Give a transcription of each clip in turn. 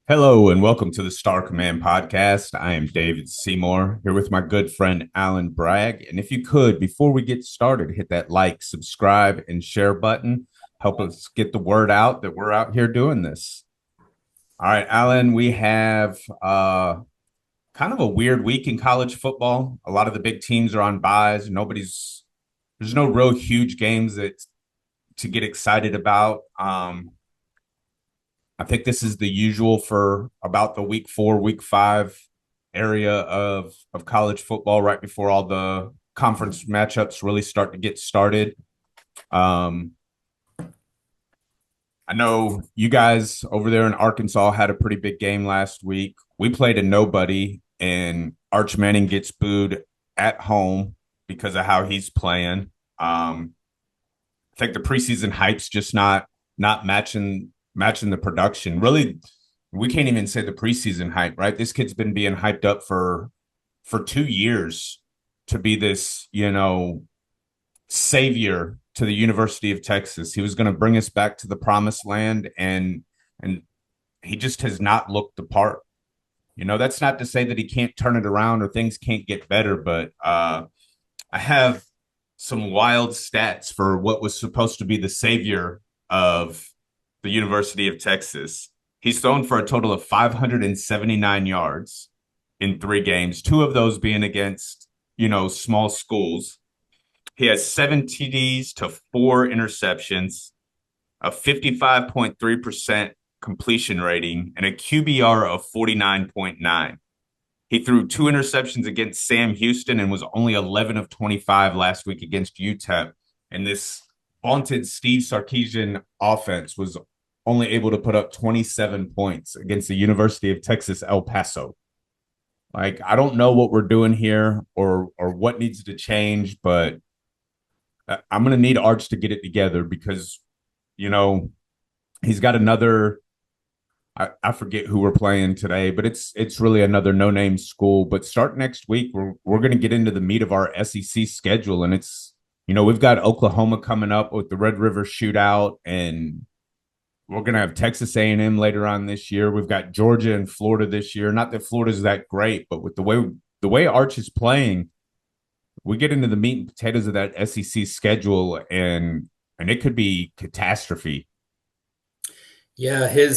Hello and welcome to the StarCommand Podcast. I am David Seymour here with my good friend Alan Bragg. And if you could, before we get started, hit that like, subscribe, and share button. Help us get the word out that we're out here doing this. All right, Alan, we have kind of a weird week in college football. A lot of the big teams are on byes. There's no real huge games that to get excited about. I think this is the usual for about the week 4, week 5 area of college football, right before all the conference matchups really start to get started. Um, I know you guys over there in Arkansas had a pretty big game last week. We played a nobody, and Arch Manning gets booed at home because of how he's playing. I think the preseason hype's just not matching the production. Really, we can't even say the preseason hype, right? This kid's been being hyped up for 2 years to be this, savior to the University of Texas. He was going to bring us back to the promised land, and he just has not looked the part. That's not to say that he can't turn it around or things can't get better, but I have some wild stats for what was supposed to be the savior of the University of Texas. He's thrown for a total of 579 yards in 3 games, 2 of those being against, small schools. He has 7 TDs to 4 interceptions, a 55.3% completion rating, and a QBR of 49.9. He threw 2 interceptions against Sam Houston and was only 11 of 25 last week against UTEP. And this vaunted Steve Sarkisian offense was only able to put up 27 points against the University of Texas, El Paso. Like, I don't know what we're doing here or what needs to change, but I'm going to need Arch to get it together because, he's got another. I forget who we're playing today, but it's really another no-name school. But start next week, we're going to get into the meat of our SEC schedule, and it's we've got Oklahoma coming up with the Red River Shootout, and we're going to have Texas A&M later on this year. We've got Georgia and Florida this year. Not that Florida's that great, but with the way Arch is playing, we get into the meat and potatoes of that SEC schedule, and it could be catastrophe. Yeah, he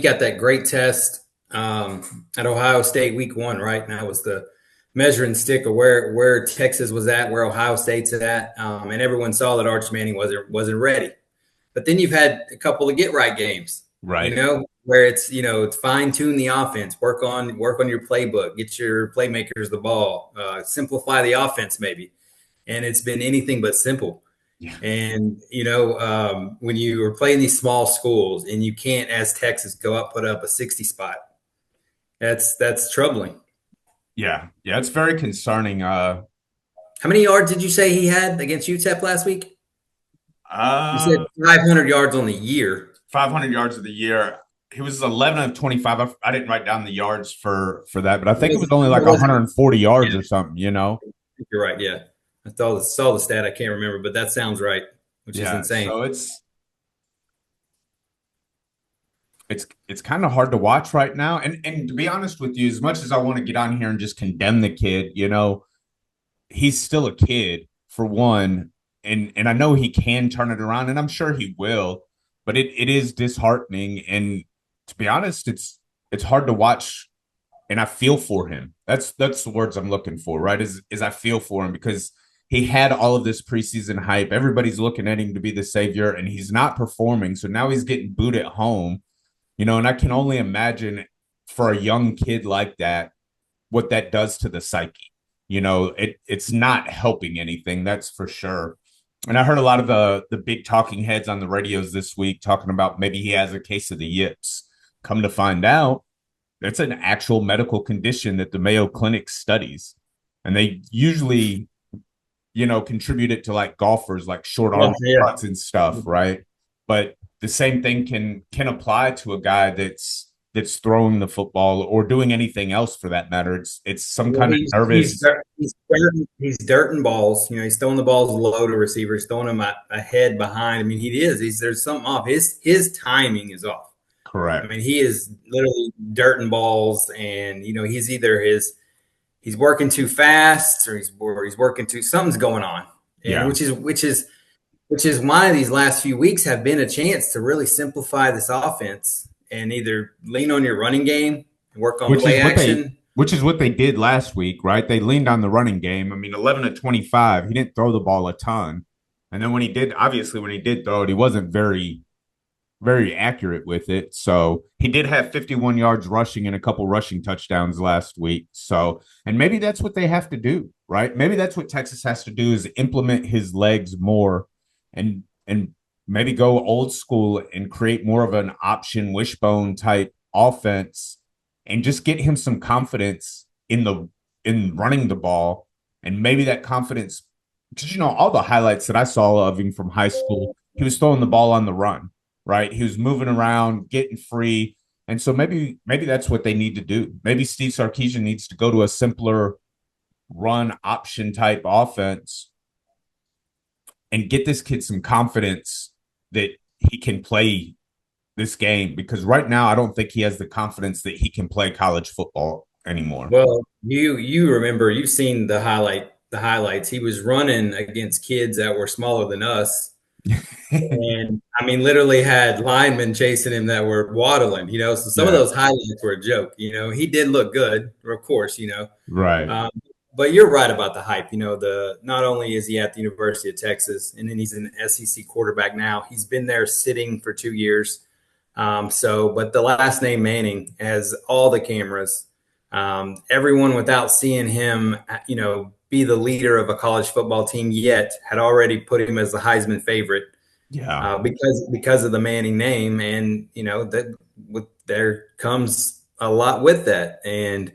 got that great test at Ohio State week 1, right? And that was the measuring stick of where Texas was at, where Ohio State's at, and everyone saw that Arch Manning wasn't ready. But then you've had a couple of get right games, Right. where it's fine tune the offense, work on your playbook, get your playmakers the ball, simplify the offense maybe, and it's been anything but simple. Yeah. And when you are playing these small schools and you can't, as Texas, go up put up a 60 spot, that's troubling. Yeah, it's very concerning. How many yards did you say he had against UTEP last week? You said 500 yards on the year. 500 yards of the year. He was 11 of 25. I didn't write down the yards for that, but I think it was only like 140 yards or something. You're right. Yeah, I saw the stat. I can't remember, but that sounds right, which is insane. So it's kind of hard to watch right now. And to be honest with you, as much as I want to get on here and just condemn the kid, he's still a kid for one, and I know he can turn it around, and I'm sure he will. But it is disheartening, and to be honest, it's hard to watch, and I feel for him. That's the words I'm looking for, right? Is I feel for him because he had all of this preseason hype. Everybody's looking at him to be the savior, and he's not performing. So now he's getting booed at home, and I can only imagine for a young kid like that, what that does to the psyche. It's not helping anything, that's for sure. And I heard a lot of the big talking heads on the radios this week talking about maybe he has a case of the yips. Come to find out, it's an actual medical condition that the Mayo Clinic studies. And they usually, contribute it to like golfers, like short arm putts and stuff, right? But the same thing can apply to a guy that's throwing the football or doing anything else for that matter. It's some kind of nervous. He's dirting balls. He's throwing the balls low to receivers, throwing them ahead, behind. I mean, he is. There's something off. His timing is off. I Correct. mean, he is literally dirt and balls, and he's either he's working too fast or he's working too something's going on, and Yeah. which is why these last few weeks have been a chance to really simplify this offense and either lean on your running game and work on Which is play what they action. which is what they did last week, right? They leaned on the running game. I mean, 11 to 25, he didn't throw the ball a ton. And then when he did, obviously when he did throw it, he wasn't very accurate with it. So he did have 51 yards rushing and a couple rushing touchdowns last week. So, and maybe that's what they have to do, right? Maybe that's what Texas has to do is implement his legs more and maybe go old school and create more of an option wishbone type offense and just get him some confidence in running the ball. And maybe that confidence, because all the highlights that I saw of him from high school, he was throwing the ball on the run, right? He was moving around, getting free. And so maybe that's what they need to do. Maybe Steve Sarkisian needs to go to a simpler run option type offense and get this kid some confidence that he can play this game, because right now I don't think he has the confidence that he can play college football anymore. Well, you remember, you've seen the highlights. He was running against kids that were smaller than us, and I mean, literally had linemen chasing him that were waddling. So some of Yeah. those highlights were a joke. He did look good, of course. Right. Um, but you're right about the hype. The not only is he at the University of Texas, and then he's an SEC quarterback now. He's been there sitting for 2 years. But the last name Manning has all the cameras. Everyone without seeing him, be the leader of a college football team yet had already put him as the Heisman favorite. Yeah. Because of the Manning name, and there comes a lot with that, and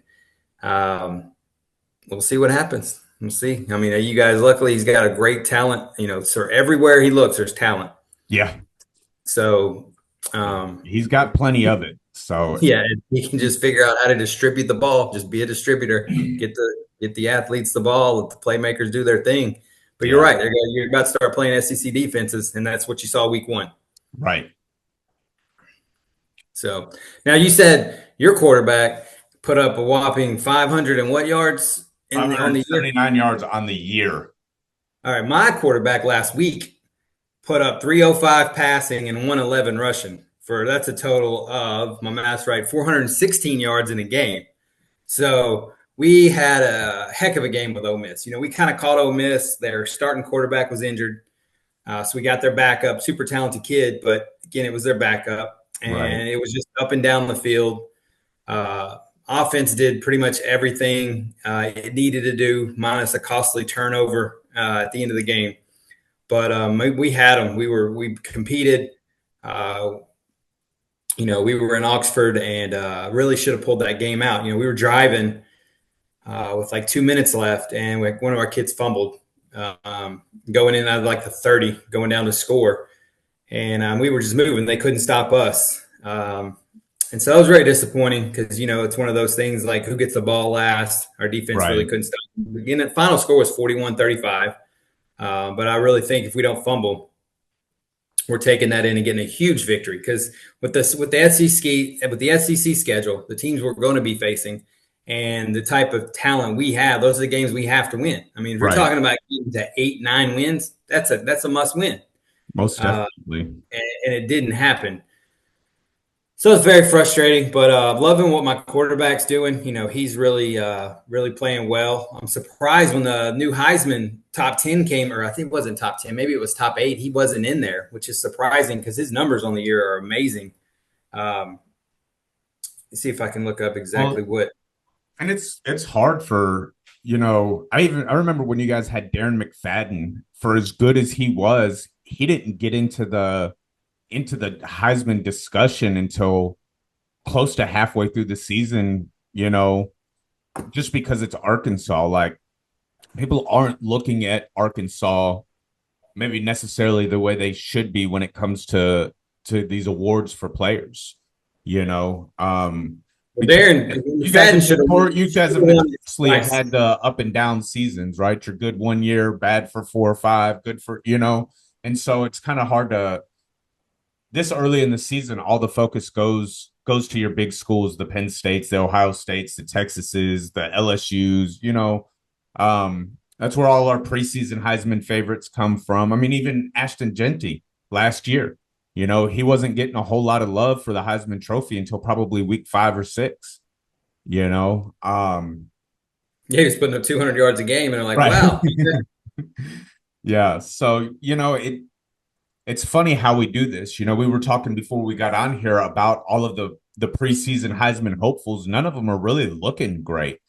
we'll see what happens. We'll see. I mean, you guys, luckily, he's got a great talent. So everywhere he looks, there's talent. Yeah. So He's got plenty of it. So yeah, he can just figure out how to distribute the ball. Just be a distributor. Get the athletes the ball. Let the playmakers do their thing. But you're yeah. right. You're about to start playing SEC defenses, and that's what you saw week 1. Right. So now you said your quarterback put up a whopping 500 and what yards on the year? 579 yards on the year. All right, my quarterback last week put up 305 passing and 111 rushing. That's a total of, my math's right, 416 yards in a game. So we had a heck of a game with Ole Miss. We kind of caught Ole Miss. Their starting quarterback was injured. So we got their backup, super talented kid, but again, it was their backup. And Right. it was just up and down the field. Offense did pretty much everything it needed to do, minus a costly turnover at the end of the game. But we had them. We competed. We were in Oxford and really should have pulled that game out. We were driving with like 2 minutes left, and one of our kids fumbled going in out of like the 30, going down to score. And we were just moving. They couldn't stop us. And so that was very disappointing because, it's one of those things like who gets the ball last. Our defense really couldn't stop. Again, the final score was 41-35. But I really think if we don't fumble, we're taking that in and getting a huge victory, because with the SEC schedule, the teams we're going to be facing, and the type of talent we have, those are the games we have to win. I mean, if you're talking about getting to 8-9 wins, that's a must win. Most definitely. And it didn't happen. So it's very frustrating, but loving what my quarterback's doing. He's really playing well. I'm surprised when the new Heisman top 10 came, or I think it wasn't top 10, maybe it was top 8. He wasn't in there, which is surprising because his numbers on the year are amazing. Let's see if I can look up exactly what. And it's hard for, I remember when you guys had Darren McFadden, for as good as he was, he didn't get into the Heisman discussion until close to halfway through the season, just because it's Arkansas. Like, people aren't looking at Arkansas maybe necessarily the way they should be when it comes to these awards for players, Darren, you guys have obviously had the up and down seasons, right? You're good one year, bad for 4 or 5, good for, and so it's kind of hard to this early in the season, all the focus goes to your big schools, the Penn States, the Ohio States, the Texases, the LSUs. That's where all our preseason Heisman favorites come from. I mean, even Ashton Genty last year, he wasn't getting a whole lot of love for the Heisman Trophy until probably week 5 or 6. You know, Yeah, he was putting up 200 yards a game, and they're like, right? wow. Yeah. So it's funny how we do this. We were talking before we got on here about all of the preseason Heisman hopefuls. None of them are really looking great.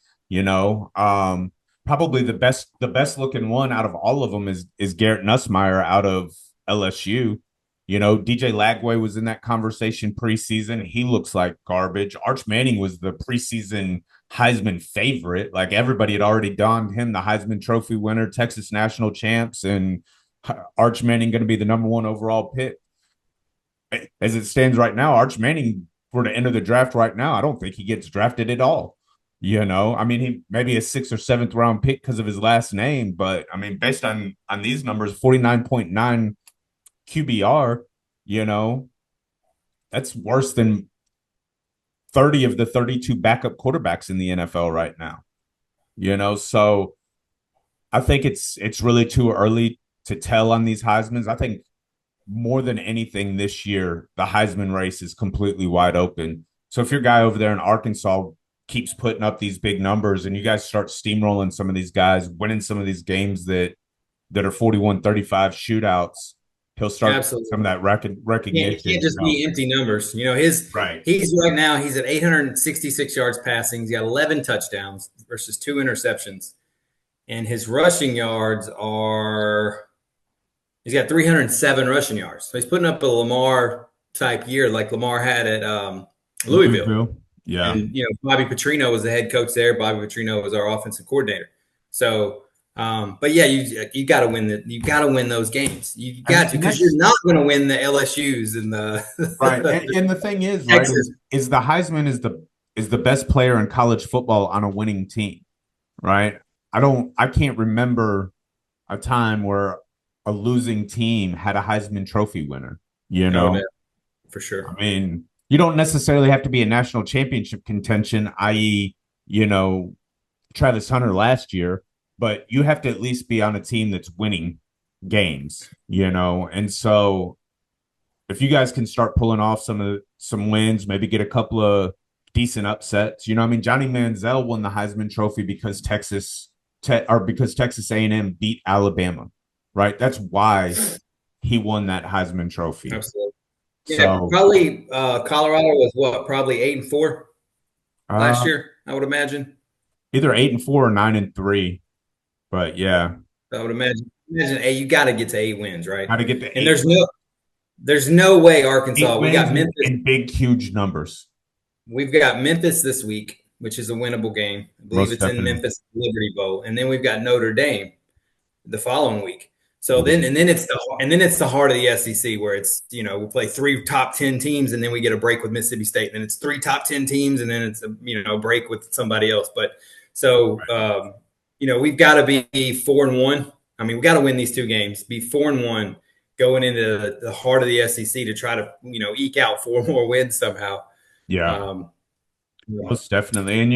Probably the best looking one out of all of them is Garrett Nussmeier out of LSU. DJ Lagway was in that conversation preseason. He looks like garbage. Arch Manning was the preseason Heisman favorite. Like everybody had already donned him the Heisman Trophy winner, Texas national champs, and Arch Manning going to be the number one overall pick. As it stands right now, Arch Manning for the end of the draft right now, I don't think he gets drafted at all. I mean, he maybe a 6th or 7th round pick because of his last name, but I mean, based on these numbers, 49.9 QBR, that's worse than 30 of the 32 backup quarterbacks in the NFL right now. So I think it's really too early to tell on these Heismans. I think more than anything this year, the Heisman race is completely wide open. So if your guy over there in Arkansas keeps putting up these big numbers and you guys start steamrolling some of these guys, winning some of these games that are 41-35 shootouts, he'll start Absolutely. some of that recognition. It can't just be empty numbers. Right. He's right now, he's at 866 yards passing. He's got 11 touchdowns versus 2 interceptions. And his rushing yards he's got 307 rushing yards. So he's putting up a Lamar type year like Lamar had at Louisville. Yeah. And, Bobby Petrino was the head coach there. Bobby Petrino was our offensive coordinator. So, but yeah, you got to win those games. You got to, because you're not going to win the LSUs and the right. And the thing is, right, is the Heisman is the best player in college football on a winning team, right? I can't remember a time where a losing team had a Heisman Trophy winner. Oh, for sure. I mean, you don't necessarily have to be a national championship contention, i.e., Travis Hunter last year, but you have to at least be on a team that's winning games, And so if you guys can start pulling off some wins, maybe get a couple of decent upsets, I mean, Johnny Manziel won the Heisman Trophy because Texas A&M beat Alabama, right? That's why he won that Heisman Trophy. Absolutely. Yeah, so, probably Colorado was probably 8-4 last year, I would imagine. Either 8-4 or 9-3, but yeah, I would imagine. Hey, you got to get to 8 wins, right? Got to get to 8. And there's no way Arkansas. We got Memphis in big, huge numbers. We've got Memphis this week, which is a winnable game. I believe it's in Memphis Liberty Bowl, and then we've got Notre Dame the following week. So then it's the heart of the SEC where it's we play 3 top 10 teams and then we get a break with Mississippi State, and then it's 3 top 10 teams and then it's a break with somebody else. But so we've got to be 4-1. I mean, we got to win these 2 games, be 4-1 going into the heart of the SEC to try to eke out 4 more wins somehow. Yeah, most definitely. And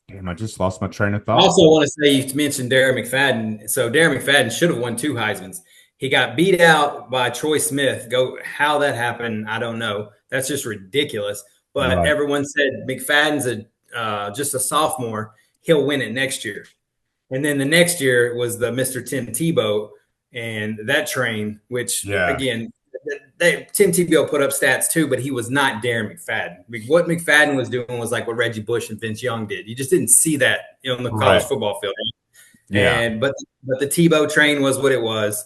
damn, I just lost my train of thought. I also want to say, you mentioned Darren McFadden. So Darren McFadden should have won 2 Heismans. He got beat out by Troy Smith. How that happened, I don't know. That's just ridiculous. But Everyone said McFadden's just a sophomore. He'll win it next year. And then the next year was the Mr. Tim Tebow and that train, which again, Tim Tebow put up stats too, but he was not Darren McFadden. What McFadden was doing was like what Reggie Bush and Vince Young did. You just didn't see that on the college football field. Yeah. But the Tebow train was what it was.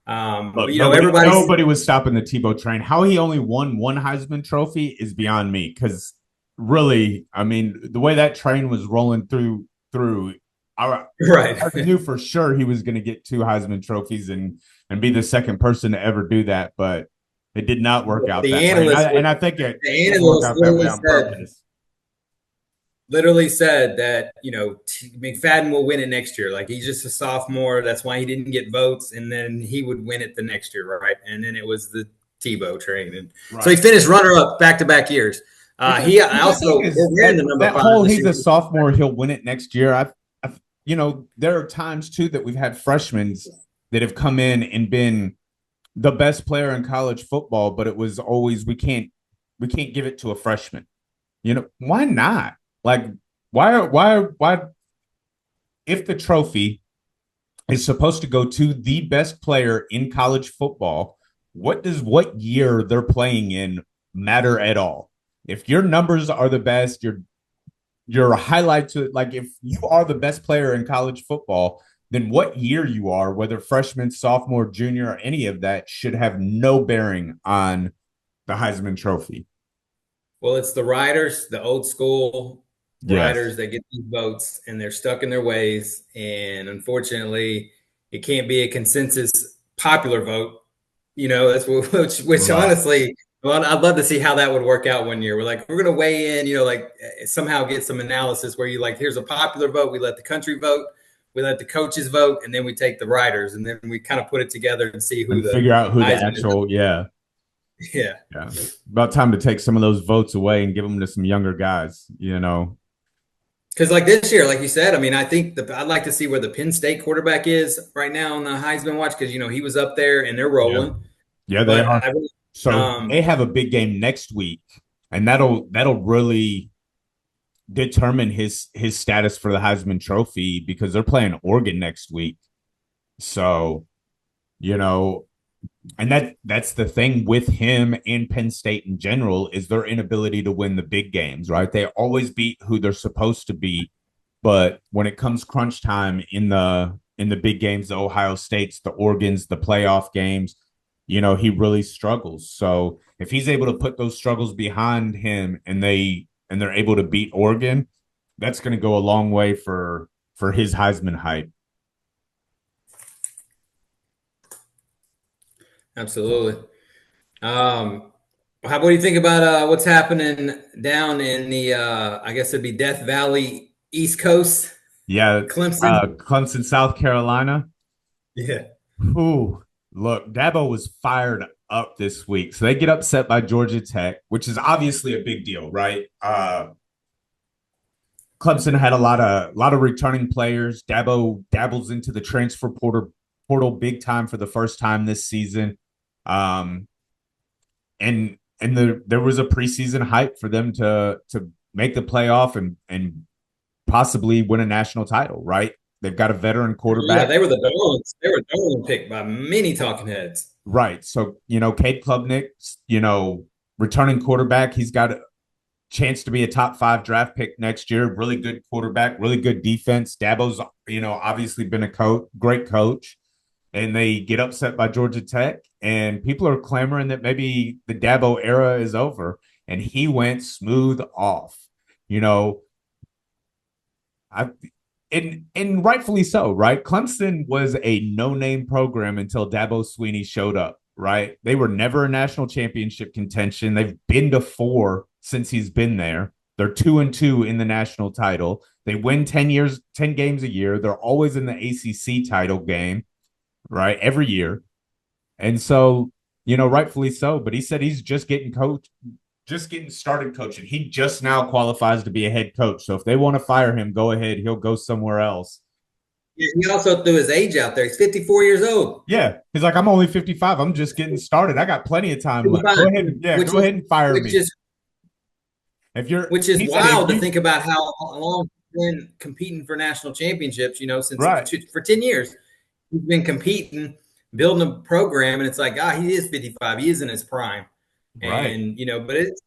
Look, nobody was stopping the Tebow train. How he only won 1 Heisman Trophy is beyond me. Because really, I mean, the way that train was rolling through, I knew for sure he was going to get 2 Heisman trophies and be the second person to ever do that, but it did not work out that way. And I think it worked out that way on purpose. literally said that McFadden will win it next year. Like he's just a sophomore. That's why he didn't get votes, and then he would win it the next year, right? And then it was the Tebow train, and so he Right. finished runner up back to back years. Because He the also thing is wearing the number that five whole this he's year. a sophomore, he'll win it next year. There are times too that we've had freshmen that have come in and been the best player in college football, but it was always we can't give it to a freshman. Why not? Like, why if the trophy is supposed to go to the best player in college football, what does what year they're playing in matter at all? If your numbers are the best, your highlights, like if you are the best player in college football, then what year you are, whether freshman, sophomore, junior, or any of that, should have no bearing on the Heisman Trophy. Well, it's the riders, the old school Yes. riders that get these votes, and they're stuck in their ways. And unfortunately, it can't be a consensus popular vote. That's which Right. honestly, well, I'd love to see how that would work out one year. We're going to weigh in, like somehow get some analysis where you like, here's a popular vote. We let the country vote, we let the coaches vote, and then we take the riders, and then we kind of put it together and see who And the figure out who the Heisman is. actual, yeah. Yeah. Yeah. About time to take some of those votes away and give them to some younger guys. Because like this year, like you said, I mean, I think I'd like to see where the Penn State quarterback is right now on the Heisman watch because he was up there and they're Yeah. rolling. Yeah, they But are. I really, So they have a big game next week, and that'll really determine his status for the Heisman Trophy because they're playing Oregon next week. So, you know, and that's the thing with him and Penn State in general is their inability to win the big games, right? They always beat who they're supposed to beat, but when it comes crunch time in the big games, the Ohio States, the Oregons, the playoff games, he really struggles. So if he's able to put those struggles behind him and they're able to beat Oregon, that's going to go a long way for his Heisman hype. absolutely. What do you think about what's happening down in the I guess it'd be Death Valley East Coast, Yeah, Clemson? Clemson, South Carolina. Yeah. Ooh, look, Dabo was fired up this week. So they get upset by Georgia Tech, which is obviously a big deal, right? Clemson had a lot of returning players. Dabo dabbles into the transfer portal big time for the first time this season. Um, and there was a preseason hype for them to make the playoff and possibly win a national title, right? They've got a veteran Yeah, quarterback. they were the Darlings. They were Darling picked by many talking heads. Right. So, Cade Klubnik, returning quarterback, he's got a chance to be a top 5 draft pick next year. Really good quarterback, really good defense. Dabo's, obviously been a great coach. And they get upset by Georgia Tech, and people are clamoring that maybe the Dabo era is over. And he went smooth off. You know, I and rightfully so, right? Clemson was a no-name program until Dabo Sweeney showed up, right? They were never a national championship contention. They've been to 4 since he's been there. They're 2-2 in the national title. They win 10 games a year. They're always in the ACC title game, right? Every year. And so, rightfully so. But he said he's just getting started coaching. He just now qualifies to be a head coach. So if they want to fire him, go ahead. He'll go somewhere else. He also threw his age out there. He's 54 years old. Yeah. He's like, I'm only 55. I'm just getting started. I got plenty of time left. Go ahead. Yeah. Go ahead and fire me. If you're, which is he said, wild to think about how long he's been competing for national championships, since right. for 10 years. He's been competing, building a program, and it's like, he is 55. He is in his prime. Right. And, but it's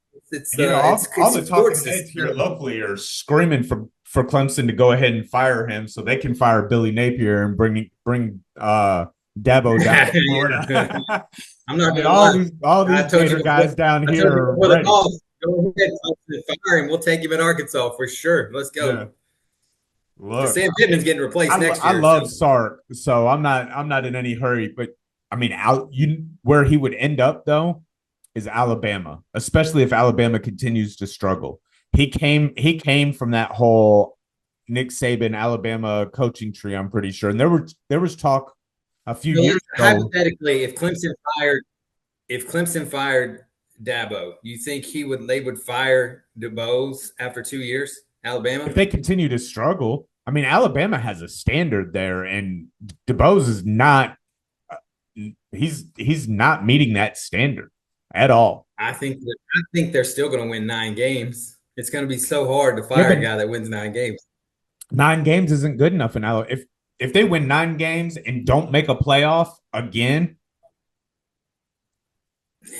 all the talking heads here locally are screaming for Clemson to go ahead and fire him so they can fire Billy Napier and bring Dabo down to Florida. I'm not going to all these Gator guys down here are ready. Go ahead, fire him. We'll take him at Arkansas for sure. Let's go. Yeah. Look, Sam Pittman's getting replaced next year. I love Sark, so I'm not in any hurry. But I mean, where he would end up though is Alabama, especially if Alabama continues to struggle. He came from that whole Nick Saban Alabama coaching tree, I'm pretty sure. And there was talk a few So years ago. hypothetically, if Clemson fired Dabo, you think they would fire DeBose after 2 years? If Alabama? they continue to struggle, I mean, Alabama has a standard there, and DeBose is not. He's not meeting that standard at all. I think they're still going to win 9 games. It's going to be so hard to Yeah, fire a but guy that wins 9 games. 9 games isn't good enough in Alabama. If they win 9 games and don't make a playoff again,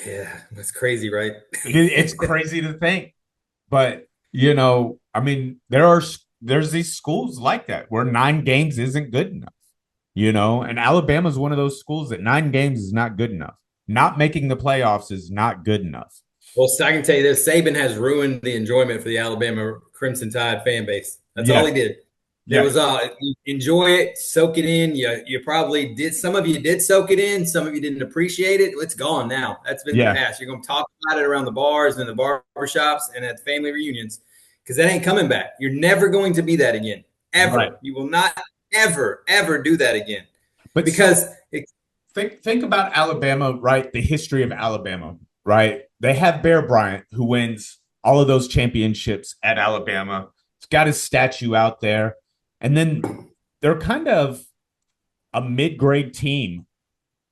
Yeah, that's crazy, right? it's crazy to think. But I mean, there's these schools like that where 9 games isn't good enough. And Alabama's one of those schools that 9 games is not good enough. Not making the playoffs is not good enough. Well, so I can tell you this: Saban has ruined the enjoyment for the Alabama Crimson Tide fan base. That's all he Yes, did. It yes, was enjoy it, soak it in. You probably did. Some of you did soak it in. Some of you didn't appreciate it. It's gone now. That's been the yeah, past. You're going to talk about it around the bars and the barber shops and at family reunions because that ain't coming back. You're never going to be that again, right. ever. You will not ever do that again But so because think about Alabama, right? The history of Alabama, right? They have Bear Bryant, who wins all of those championships at Alabama. He's got his statue out there. And then they're kind of a mid-grade team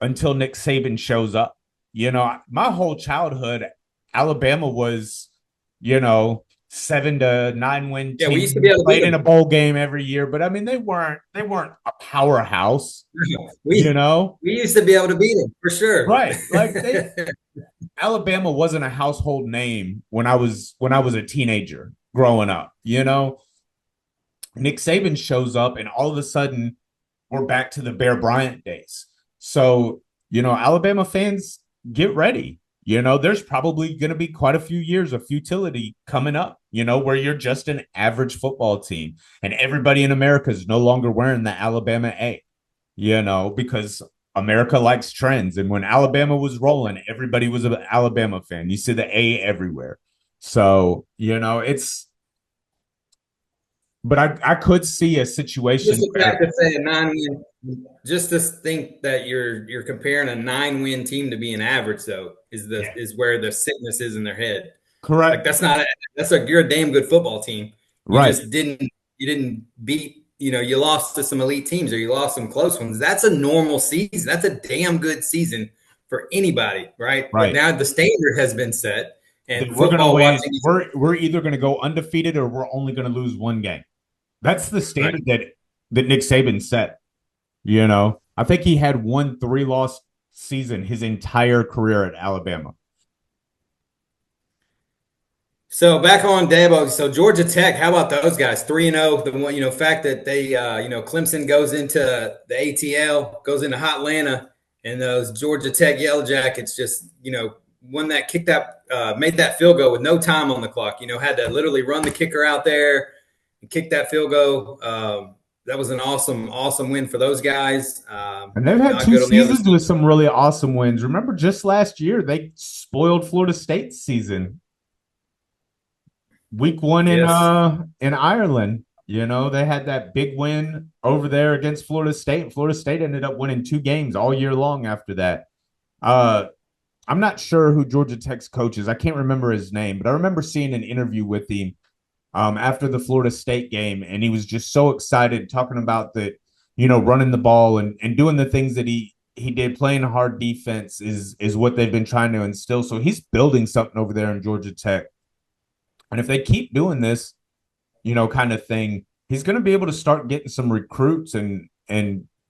until Nick Saban shows up. My whole childhood, Alabama was, 7 to 9 win yeah, we team. used to be able to beat Played in a them. bowl game every year, but I mean they weren't a powerhouse, you We know? we used to be able to beat them for sure. Right. Like Alabama wasn't a household name when I was a teenager growing up. Nick Saban shows up and all of a sudden we're back to the Bear Bryant days. So, Alabama fans, get ready. There's probably going to be quite a few years of futility coming up, where you're just an average football team and everybody in America is no longer wearing the Alabama A, because America likes trends. And when Alabama was rolling, everybody was an Alabama fan. You see the A everywhere. So, but I could see a situation Just the where, fact to say a 9 win, just to think that you're comparing a 9 win team to being average though yeah, is where the sickness is in their head. Like correct. you're a damn good football team. You Right. just didn't beat you lost to some elite teams or you lost some close ones. That's a normal season. That's a damn good season for anybody, right? But Right. now the standard has been set, That and we're gonna football win. watching. We're either gonna go undefeated or we're only gonna lose one game. That's the Right. standard that Nick Saban set. I think he had one 3-loss season his entire career at Alabama. So back on Dabo. So Georgia Tech, how about those guys? 3-0. The one, fact that they, Clemson goes into the ATL, goes into Hot Atlanta, and those Georgia Tech Yellow Jackets just, won that, kicked that, made that field goal with no time on the clock. Had to literally run the kicker out there and kick that field goal. That was an awesome win for those guys. And they've had Not two good on the other seasons side. with some really awesome wins. Remember, just last year they spoiled Florida State's season. Week 1 Yes. in Ireland. They had that big win over there against Florida State. Florida State ended up winning 2 games all year long after that. Uh, I'm not sure who Georgia Tech's coach is. I can't remember his name, but I remember seeing an interview with him after the Florida State game, and he was just so excited talking about that, running the ball and doing the things that he did, playing hard defense is what they've been trying to instill. So he's building something over there in Georgia Tech. And if they keep doing this, kind of thing, he's going to be able to start getting some recruits, and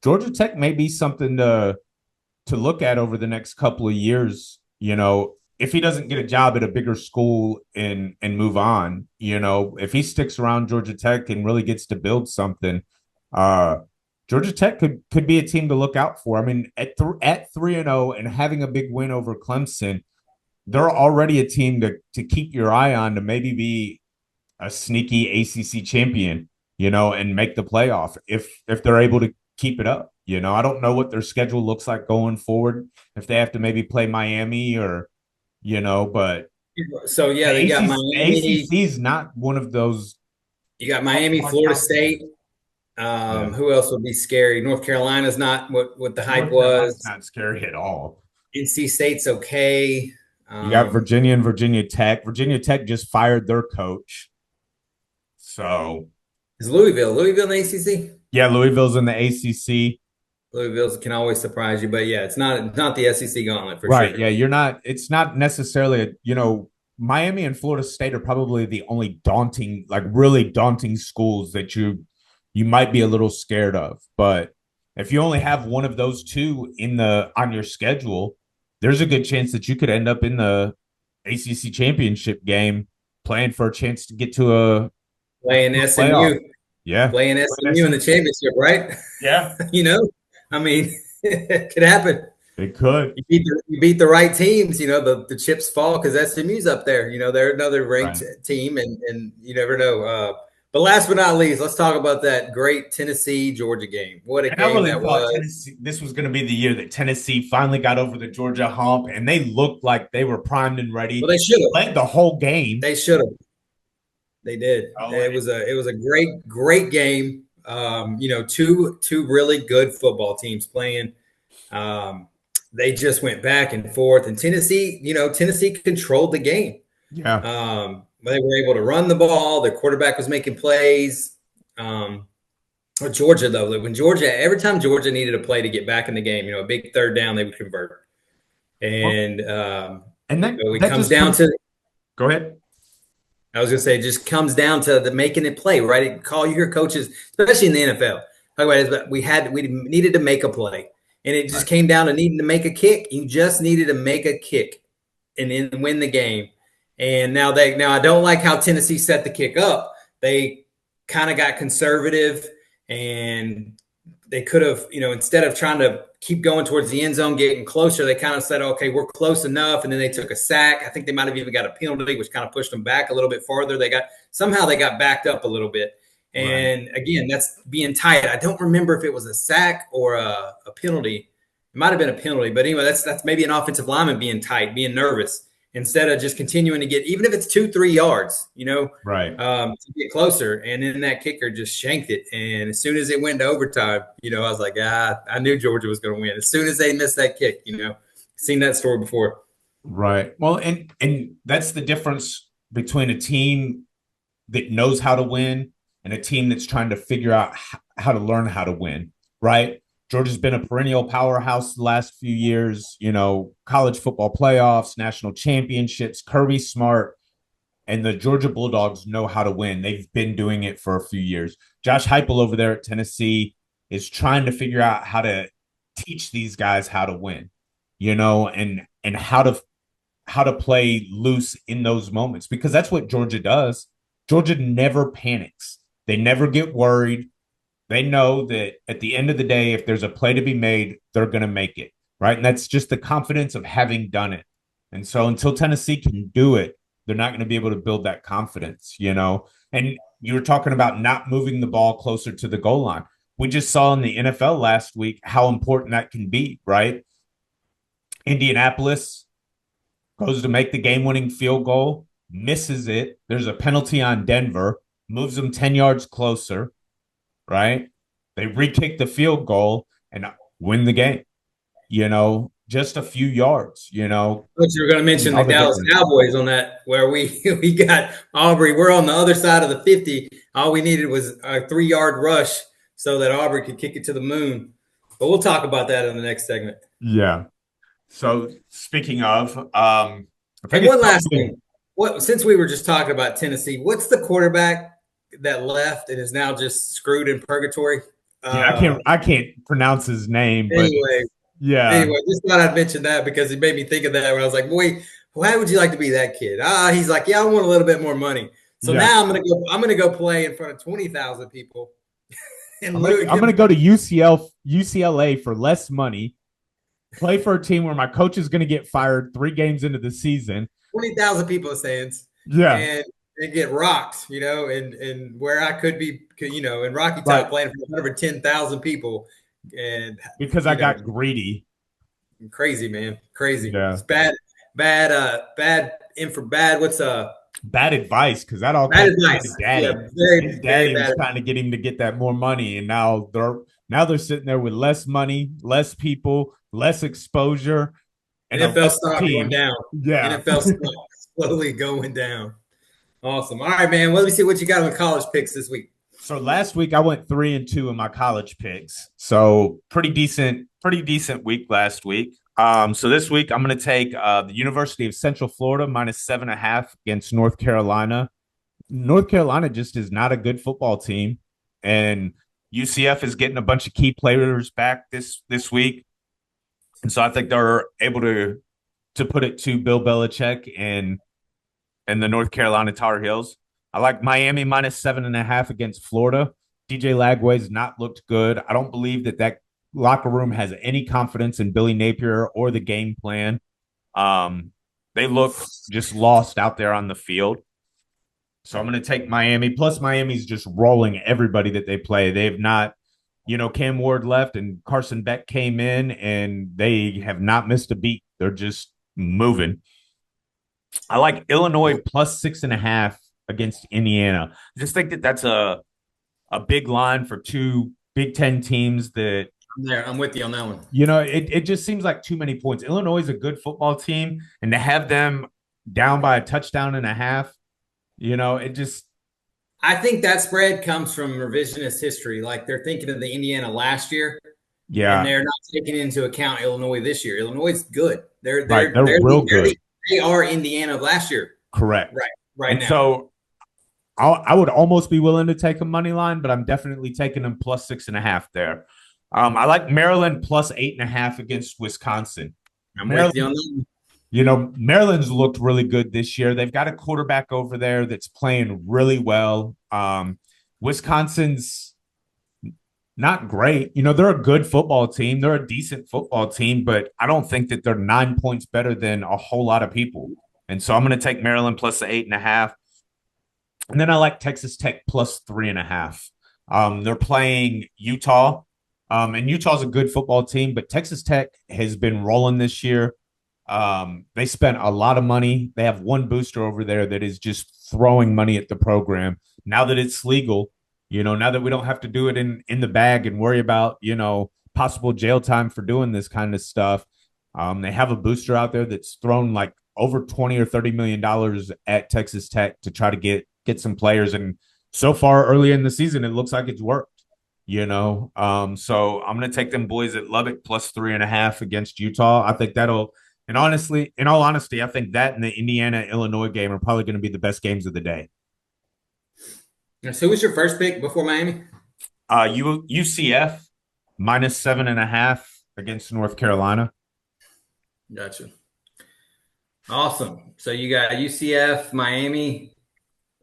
Georgia Tech may be something to look at over the next couple of years. If he doesn't get a job at a bigger school and move on, if he sticks around Georgia Tech and really gets to build something, Georgia Tech could be a team to look out for. I mean, at 3-0 and having a big win over Clemson, they're already a team to keep your eye on, to maybe be a sneaky ACC champion, and make the playoff if they're able to keep it up. I don't know what their schedule looks like going forward, if they have to maybe play Miami or, but So yeah, The they got Miami. ACC is not one of those You got Miami, hard Florida conferences. State. Yeah. Who else would be scary? North Carolina's not what the hype North Carolina's was. not scary at all. NC State's okay. You got Um, Virginia and Virginia Tech. Virginia Tech just fired their coach. So, is Louisville in the ACC? yeah, Louisville's in the ACC. Louisville can always surprise you, but yeah, it's not the SEC gauntlet for Right. sure. Yeah, it's not necessarily Miami and Florida State are probably the only daunting, like really daunting schools that you might be a little scared of. But if you only have one of those two on your schedule, there's a good chance that you could end up in the ACC championship game playing for a chance to get to Playing a playoff. SMU, Yeah. playing SMU in the championship, right? Yeah. you know, I mean, it could happen. It could. You beat the right teams, the chips fall because SMU's up there. They're another ranked Right. team, and you never know. But last but not least, let's talk about that great Tennessee Georgia game. What a And I game really that thought was! Tennessee, this was going to be the year that Tennessee finally got over the Georgia hump, and they looked like they were primed and ready. Well, they should have. Led the whole game. They should have. They did. Oh, It was a great game. Two really good football teams playing. They just went back and forth, and Tennessee controlled the game. yeah. They were able to run the ball. Their quarterback was making plays. Georgia, though, every time Georgia needed a play to get back in the game, a big third down, they would convert. And And that, it that comes just down to. go ahead. I was going to say, it just comes down to the making it play, right? Call your coaches, especially in the NFL. Talk about it, but we needed to make a play, and it just came down to needing to make a kick. You just needed to make a kick and then win the game. And now I don't like how Tennessee set the kick up. They kind of got conservative, and they could have, instead of trying to keep going towards the end zone, getting closer, they kind of said, okay, we're close enough. And then they took a sack. I think they might have even got a penalty, which kind of pushed them back a little bit farther. They got backed up a little bit. And again, that's being tight. I don't remember if it was a sack or a penalty. It might have been a penalty, but anyway, that's maybe an offensive lineman being tight, being nervous, instead of just continuing to get, even if it's 2-3 yards, to get closer. And then that kicker just shanked it. And as soon as it went to overtime, I was like, I knew Georgia was going to win. As soon as they missed that kick, seen that story before. Right. Well, and that's the difference between a team that knows how to win and a team that's trying to figure out how to learn how to win. Right. Georgia's been a perennial powerhouse the last few years, college football playoffs, national championships, Kirby Smart, and the Georgia Bulldogs know how to win. They've been doing it for a few years. Josh Heupel over there at Tennessee is trying to figure out how to teach these guys how to win, and how to play loose in those moments, because that's what Georgia does. Georgia never panics. They never get worried. They know that at the end of the day, if there's a play to be made, they're going to make it, right? And that's just the confidence of having done it. And so until Tennessee can do it, they're not going to be able to build that confidence, And you were talking about not moving the ball closer to the goal line. We just saw in the NFL last week how important that can be, right? Indianapolis goes to make the game-winning field goal, misses it. There's a penalty on Denver, moves them 10 yards closer. Right? They re-kick the field goal and win the game, just a few yards, But you were going to mention the Dallas Cowboys on that, where we got Aubrey. We're on the other side of the 50. All we needed was a 3-yard rush so that Aubrey could kick it to the moon. But we'll talk about that in the next segment. Yeah. So speaking of, and one last thing. Since we were just talking about Tennessee, what's the quarterback that left and is now just screwed in purgatory? I can't pronounce his name. But anyway, just thought I'd mention that because it made me think of that when I was like, boy, why would you like to be that kid? He's like, yeah, I want a little bit more money. So now I'm gonna go play in front of 20,000 people. I'm gonna go to UCLA for less money, play for a team where my coach is gonna get fired 3 games into the season. 20,000 people stands. Yeah. And get rocked, and where I could be, in Rocky Top playing for over 10,000 people. And because I got greedy. Crazy, man. Crazy. Yeah. It's bad What's Bad advice, because that all bad comes from his advice? Yeah, daddy. very, His very daddy was bad. trying to get him to get that more money, and now they're sitting there with less money, less people, less exposure, and a NFL lesser stock going team. down. Yeah. NFL stock slowly going down. Awesome. All right, man. Let me see what you got on college picks this week. So last week I went 3-2 in my college picks. So pretty decent week last week. So this week I'm going to take the University of Central Florida -7.5 against North Carolina. North Carolina just is not a good football team, and UCF is getting a bunch of key players back this week, and so I think they're able to put it to Bill Belichick and the North Carolina Tar Heels. I like Miami -7.5 against Florida. DJ Lagway's not looked good. I don't believe that locker room has any confidence in Billy Napier or the game plan. They look just lost out there on the field. So I'm going to take Miami. Plus, Miami's just rolling everybody that they play. They've not, Cam Ward left and Carson Beck came in, and they have not missed a beat. They're just moving. I like Illinois +6.5 against Indiana. I just think that that's a big line for two Big Ten teams that I'm there. I'm with you on that one. it just seems like too many points. Illinois is a good football team, and to have them down by a touchdown and a half, it just. I think that spread comes from revisionist history. Like they're thinking of the Indiana last year, Yeah, and they're not taking into account Illinois this year. Illinois is good. They're real good. They are Indiana of last year. Correct. Right and now. So I would almost be willing to take a money line, but I'm definitely taking them +6.5 there. I like Maryland +8.5 against Wisconsin. I'm with you on that. Maryland's looked really good this year. They've got a quarterback over there that's playing really well. Wisconsin's not great. They're a good football team. They're a decent football team, but I don't think that they're 9 points better than a whole lot of people. And so I'm going to take Maryland +8.5. And then I like Texas Tech +3.5. They're playing Utah. And Utah's a good football team, but Texas Tech has been rolling this year. They spent a lot of money. They have one booster over there that is just throwing money at the program. Now that it's legal, now that we don't have to do it in the bag and worry about, possible jail time for doing this kind of stuff. They have a booster out there that's thrown like over $20 or $30 million at Texas Tech to try to get some players. And so far early in the season, it looks like it's worked. So I'm going to take them boys at Lubbock +3.5 against Utah. I think that'll. And honestly, in all honesty, I think that and the Indiana-Illinois game are probably going to be the best games of the day. So who was your first pick before Miami? UCF -7.5 against North Carolina. Gotcha. Awesome. So you got UCF, Miami,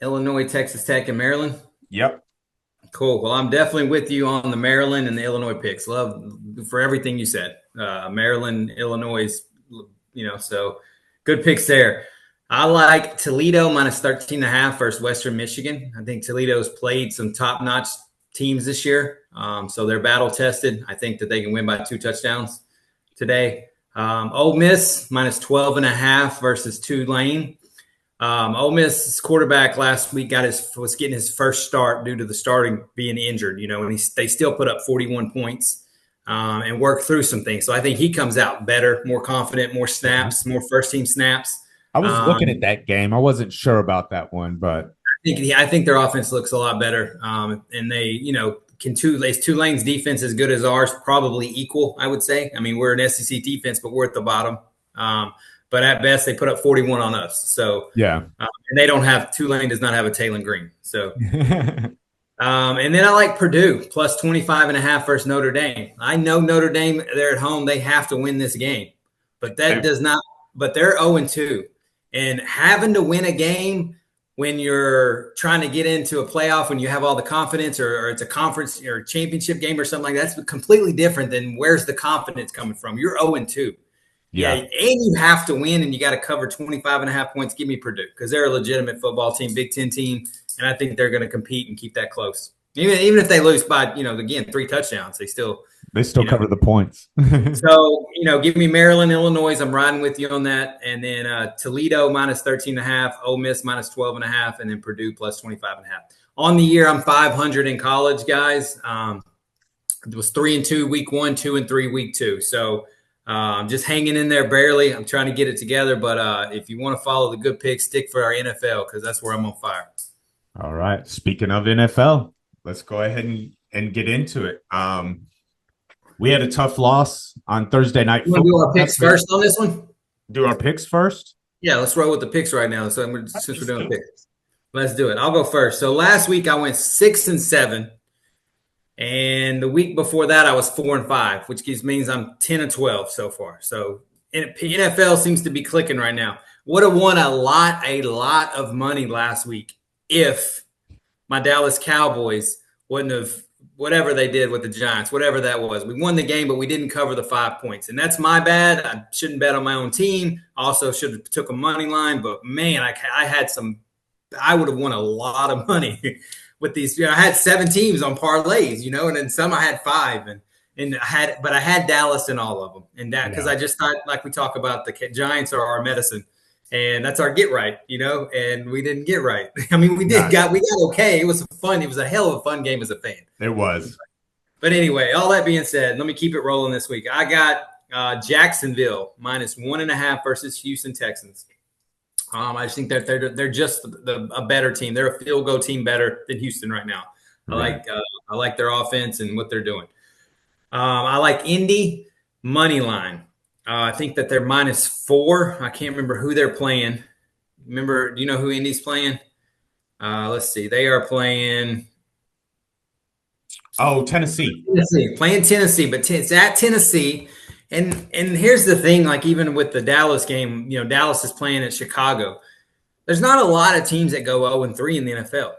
Illinois, Texas Tech, and Maryland? Yep. Cool. Well, I'm definitely with you on the Maryland and the Illinois picks. Love for everything you said. Maryland, Illinois, so good picks there. I like Toledo -13.5 versus Western Michigan. I think Toledo's played some top-notch teams this year, so they're battle-tested. I think that they can win by 2 touchdowns today. Ole Miss -12.5 versus Tulane. Ole Miss's quarterback last week was getting his first start due to the starting being injured, and they still put up 41 points and worked through some things. So I think he comes out better, more confident, more snaps, more first-team snaps. I was looking at that game. I wasn't sure about that one, but I think their offense looks a lot better. And they, Tulane's defense as good as ours, probably equal, I would say. I mean, we're an SEC defense, but we're at the bottom. But at best, they put up 41 on us. So yeah, and Tulane does not have a Taylor Green. So, and then I like Purdue +25.5 versus Notre Dame. I know Notre Dame, they're at home. They have to win this game, but that does not. But they're 0-2, and having to win a game when you're trying to get into a playoff, when you have all the confidence, or it's a conference or a championship game or something like that, that's completely different than where's the confidence coming from. You're 0-2. Yeah, and you have to win, and you got to cover 25.5 points. Give me Purdue because they're a legitimate football team, Big Ten team, and I think they're going to compete and keep that close. Even if they lose by, again, 3 touchdowns, they still They still You know, cover the points. so give me Maryland, Illinois. I'm riding with you on that, and then Toledo minus 13.5, Ole Miss minus 12.5, and then Purdue plus 25.5. On the year, I'm 500 in college, guys. It was 3-2 week 1, 2-3 week 2. So I'm just hanging in there barely. I'm trying to get it together, but if you want to follow the good picks, stick for our NFL because that's where I'm on fire. All right. Speaking of NFL, let's go ahead and get into it. We had a tough loss on Thursday night You want to do football. our picks first on this one? Do our picks first? Yeah, let's roll with the picks right now. So since we're doing picks, let's do it. I'll go first. So last week I went 6-7, and the week before that I was 4-5, which means I'm 10-12 so far. So NFL seems to be clicking right now. Would have won a lot of money last week if my Dallas Cowboys wouldn't have whatever they did with the Giants, whatever that was. We won the game, but we didn't cover the 5 points. And that's my bad. I shouldn't bet on my own team. Also should have took a money line. But, man, I had some – I would have won a lot of money with these. I had 7 teams on parlays, and then some I had 5. But I had Dallas in all of them. And that because I just thought, like we talk about, the Giants are our medicine. And that's our get right, and we didn't get right. I mean, we got okay. It was fun. It was a hell of a fun game as a fan. It was. But anyway, all that being said, let me keep it rolling this week. I got Jacksonville minus 1.5 versus Houston Texans. I just think that they're just a better team. They're a field goal team better than Houston right now. Right. I like their offense and what they're doing. I like Indy money line. I think that they're -4. I can't remember who they're playing. Do you know who Indy's playing? Let's see. They are playing. Oh, Tennessee. Playing Tennessee, but it's at Tennessee. And here's the thing, like even with the Dallas game, Dallas is playing at Chicago. There's not a lot of teams that go 0-3 in the NFL.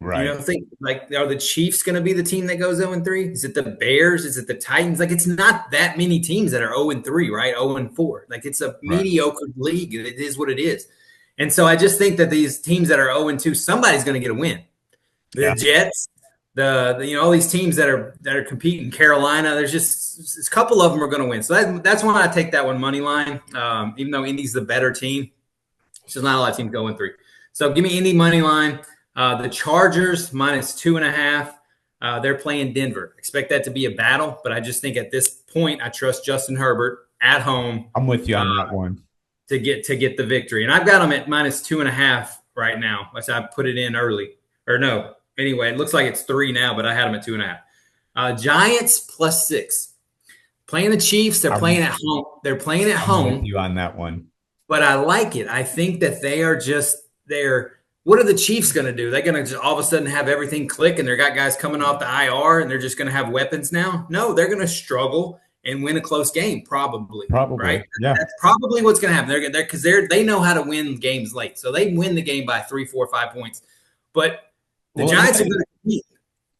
Right. You don't think are the Chiefs going to be the team that goes 0-3? Is it the Bears? Is it the Titans? It's not that many teams that are 0-3, right? 0-4. It's a mediocre league. It is what it is. And so I just think that these teams that are 0-2, somebody's going to get a win. The Jets, all these teams that are competing, Carolina, there's just a couple of them are going to win. So that's why I take that one money line. Even though Indy's the better team, there's not a lot of teams going 3. So give me Indy money line. The Chargers -2.5. They're playing Denver. Expect that to be a battle, but I just think at this point I trust Justin Herbert at home. I'm with you on that one to get the victory, and I've got them at -2.5 right now. I put it in early, or no. Anyway, it looks like it's 3 now, but I had them at 2.5. Giants +6. Playing the Chiefs, they're playing at home. They're playing at home. I'm with you on that one, but I like it. I think that they are just there. What are the Chiefs going to do? They're going to just all of a sudden have everything click and they got guys coming off the IR and they're just going to have weapons now? No, they're going to struggle and win a close game, probably. Right? Yeah. That's probably what's going to happen. They're because they know how to win games late. So they win the game by 3, 4, 5 points. But the Giants are going to compete.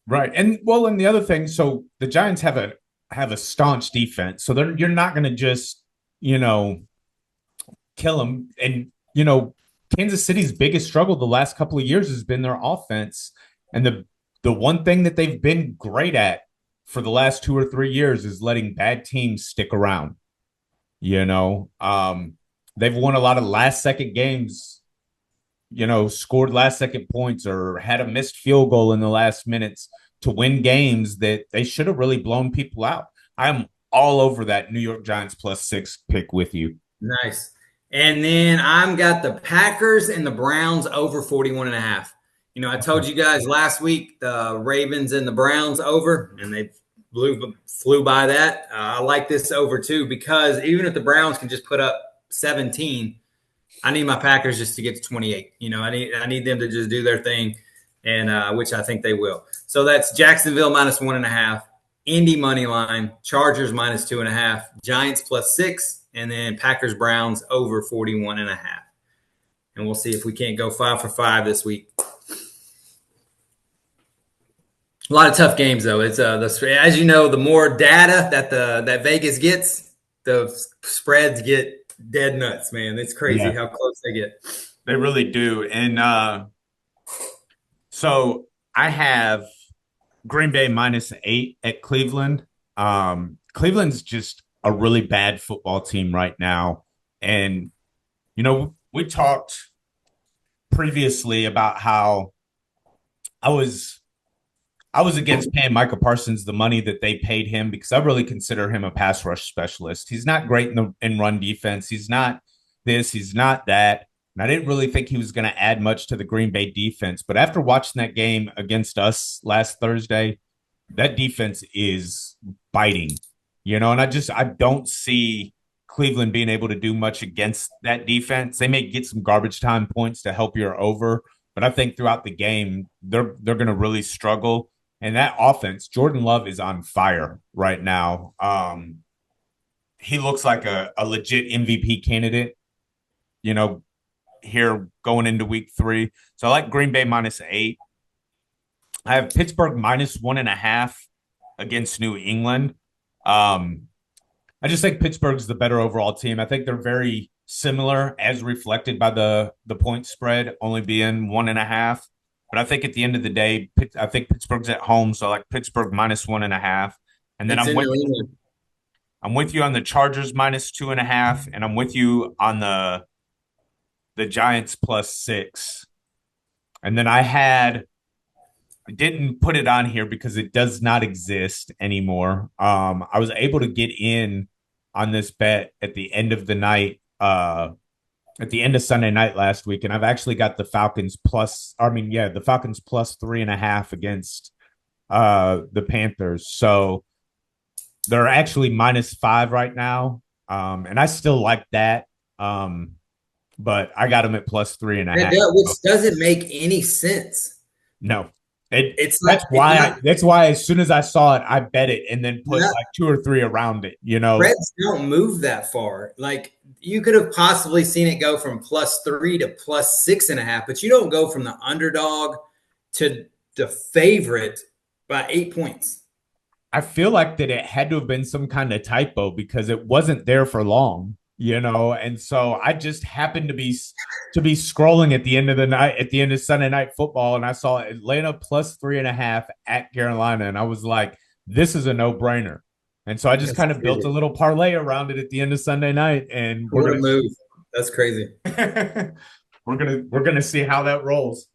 Right. And the other thing, so the Giants have a staunch defense. So you're not going to just, kill them. And, Kansas City's biggest struggle the last couple of years has been their offense. And the one thing that they've been great at for the last 2 or 3 years is letting bad teams stick around. They've won a lot of last-second games, scored last-second points or had a missed field goal in the last minutes to win games that they should have really blown people out. I'm all over that New York Giants +6 pick with you. Nice. And then I've got the Packers and the Browns over 41.5. I told you guys last week the Ravens and the Browns over, and they flew by that. I like this over too because even if the Browns can just put up 17, I need my Packers just to get to 28. I need them to just do their thing, and which I think they will. So that's Jacksonville -1.5, Indy money line, Chargers -2.5, Giants +6. And then Packers Browns over 41.5. And we'll see if we can't go 5 for 5 this week. A lot of tough games though. It's as you know, the more data that Vegas gets, the spreads get dead nuts, man. It's crazy how close they get. They really do. And so I have Green Bay -8 at Cleveland. Cleveland's just a really bad football team right now. And, we talked previously about how I was I was against paying Micah Parsons the money that they paid him because I really consider him a pass rush specialist. He's not great in run defense. He's not this, he's not that. And I didn't really think he was going to add much to the Green Bay defense. But after watching that game against us last Thursday, that defense is biting, and I don't see Cleveland being able to do much against that defense. They may get some garbage time points to help you over, but I think throughout the game they're going to really struggle. And that offense, Jordan Love is on fire right now. He looks like a legit MVP candidate, you know, here going into week 3. So I like Green Bay -8. I have Pittsburgh -1.5 against New England. I just think Pittsburgh's the better overall team. I think they're very similar as reflected by the point spread only being 1.5. But I think at the end of the day, I think Pittsburgh's at home, so I like Pittsburgh -1.5. And then It's in New England. I'm with you on the Chargers -2.5, and I'm with you on the Giants +6. And then I didn't put it on here because it does not exist anymore. I was able to get in on this bet at the end of the night, at the end of Sunday night last week, and I've actually got the Falcons the Falcons +3.5 against the Panthers. So they're actually -5 right now, and I still like that. But I got them at +3.5. Which doesn't make any sense. No, That's why as soon as I saw it, I bet it and then put like 2 or 3 around it. Reds don't move that far. Like you could have possibly seen it go from +3 to +6.5, but you don't go from the underdog to the favorite by 8 points. I feel like that it had to have been some kind of typo because it wasn't there for long. And so I just happened to be scrolling at the end of the night, at the end of Sunday Night Football, and I saw Atlanta +3.5 at Carolina, and I was like, "This is a no-brainer." And so I just kind of built a little parlay around it at the end of Sunday night, and we're gonna move. That's crazy. we're gonna see how that rolls.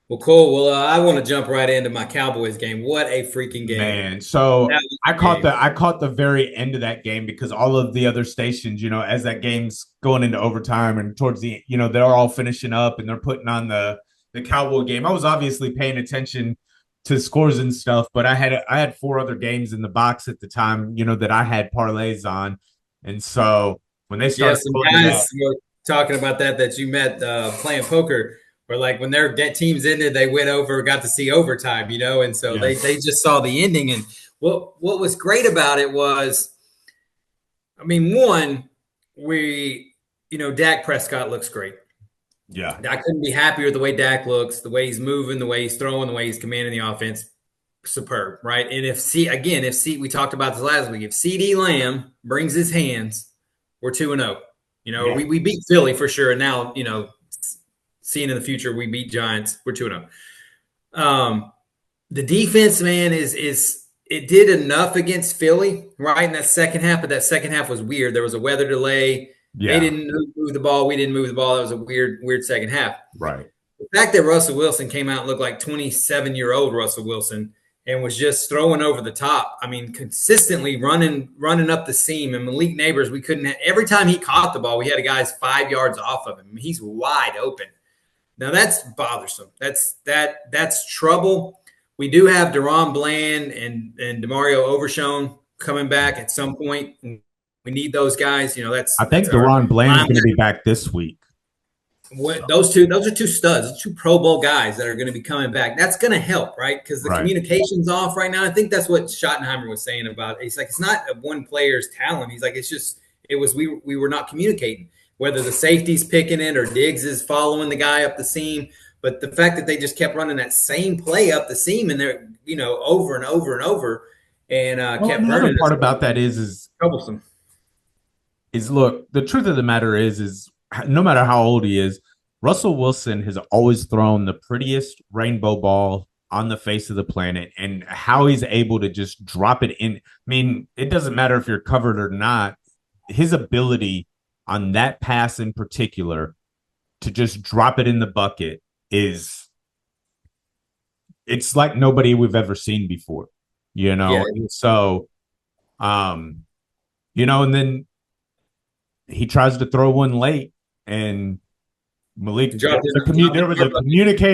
Well, cool. Well, I want to jump right into my Cowboys game. What a freaking game, man! So I caught the very end of that game because all of the other stations, as that game's going into overtime and towards the, they're all finishing up and they're putting on the Cowboy game. I was obviously paying attention to scores and stuff, but I had 4 other games in the box at the time, that I had parlays on, and so when they started, some guys were talking about that you met playing poker. Or like when their teams ended, they went over, got to see overtime, and so they just saw the ending. And what was great about it was, one, Dak Prescott looks great. Yeah, I couldn't be happier with the way Dak looks, the way he's moving, the way he's throwing, the way he's commanding the offense. Superb, right? And we talked about this last week. If CeeDee Lamb brings his hands, we're 2-0. We beat Philly for sure, and now seeing in the future, we beat Giants. We're 2-0. The defense, man, it did enough against Philly, right? In that second half, but that second half was weird. There was a weather delay. Yeah. They didn't move the ball. We didn't move the ball. That was a weird second half. Right. The fact that Russell Wilson came out and looked like 27-year-old Russell Wilson and was just throwing over the top. Consistently running up the seam. And Malik Neighbors, every time he caught the ball, we had a guy's 5 yards off of him. He's wide open. Now that's bothersome. That's trouble. We do have Deron Bland and Demario Overshown coming back at some point. We need those guys. I think Deron Bland is going to be back this week. Those are 2 studs, 2 Pro Bowl guys that are going to be coming back. That's going to help, right? Because the communication's off right now. I think that's what Schottenheimer was saying about it. He's like, it's not one player's talent. He's like, we were not communicating. Whether the safety's picking it or Diggs is following the guy up the seam. But the fact that they just kept running that same play up the seam and they're, over and over and over and kept running. Another part about that is troublesome. Look, the truth of the matter is no matter how old he is, Russell Wilson has always thrown the prettiest rainbow ball on the face of the planet, and how he's able to just drop it in. I mean, it doesn't matter if you're covered or not. His ability on that pass in particular to just drop it in the bucket is it's like nobody we've ever seen before, you Yeah, know. And so, and then he tries to throw one late, and Malik, dropped it,